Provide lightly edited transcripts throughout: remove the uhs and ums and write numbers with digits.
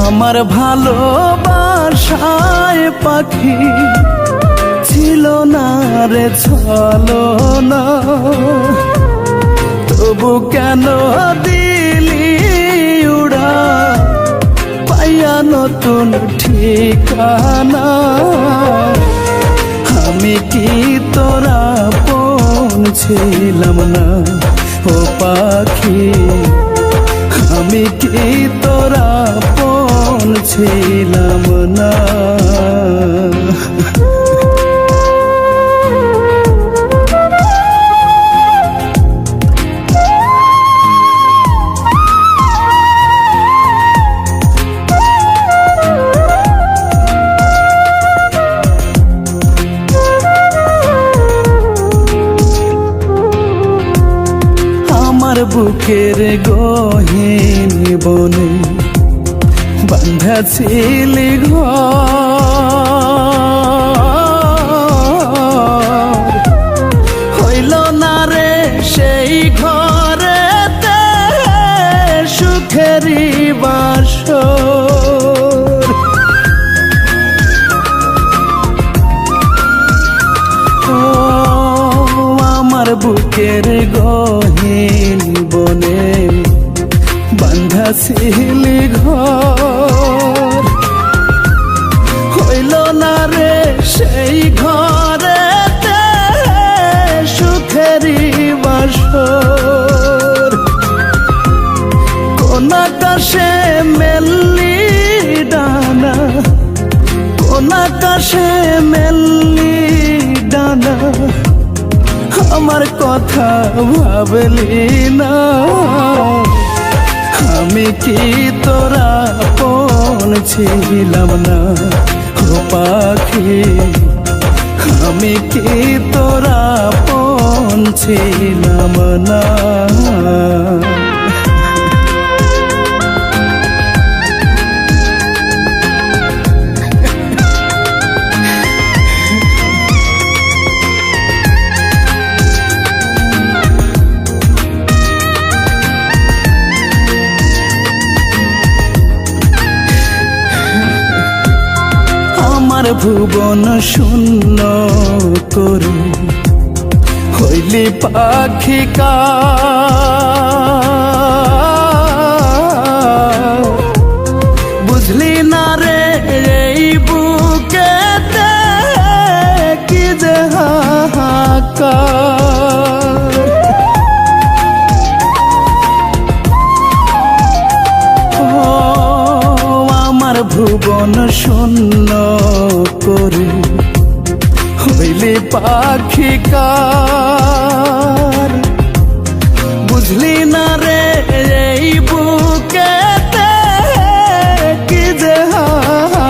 আমার ভালোবাসায় পাখি ছিল না রে ছলনা, তবু কেন দিলি উড়া পাইয়া নতুন ঠিকানা। আমি কি তোরা পৌঁছিলাম না ও পাখি, আমি কি তোরা পৌঁছিলাম না। আমার বুকের গহীন বনে বাঁধা ছিলি ঘর, হইল না রে সেই ঘরেতে সুখেরই বাসর। আমার বুকের গহীন বনে বাঁধা ছিলি ঘর, হইল না রে সেই ঘরেতে সুখেরই বাসর। কোন আকাশে মেললি ডানা, কোন আকাশে মেললি ডানা, আমার কথা ভাবলি না। আমি কি তোরা পৌঁছিলাম না ও পাখি, আমি কি তোরা পৌঁছিলাম না। আমার ভুবন শূন্য করে হইলি পাখি কার, বুঝলি না রে এই বুকেতে কি যে হাহাকার। আমার ভুবন শূন্য করে হইলি পাখি কার, বুঝলি না রে এই বুকেতে কি যে হাহাকার।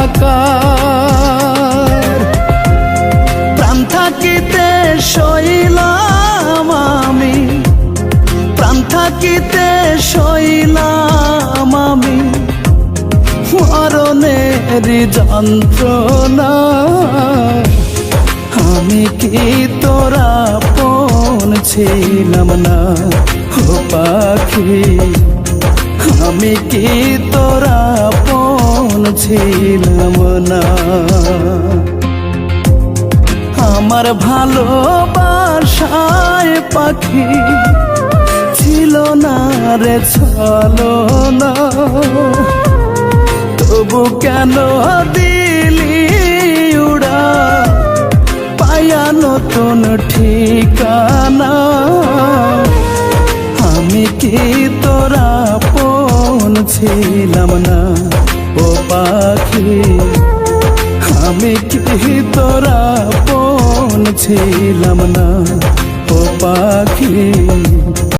প্রাণ থাকিতে সইলাম আমি, প্রাণ থাকিতে সইলাম আমি মরণের যন্ত্রণা। আমি কি তোরা পৌঁছিলাম না ও পাখি, আমি কি তোরা পৌঁছিলাম না। আমার ভালোবাসায় পাখি ছিল না রে ছলনা, তবু কেন দিলি উড়া পাইয়া নতুন ঠিকানা। আমি কি তোরা পৌঁছিলাম না ও পাখি, আমি কি তোরা পৌঁছিলাম না ও পাখি।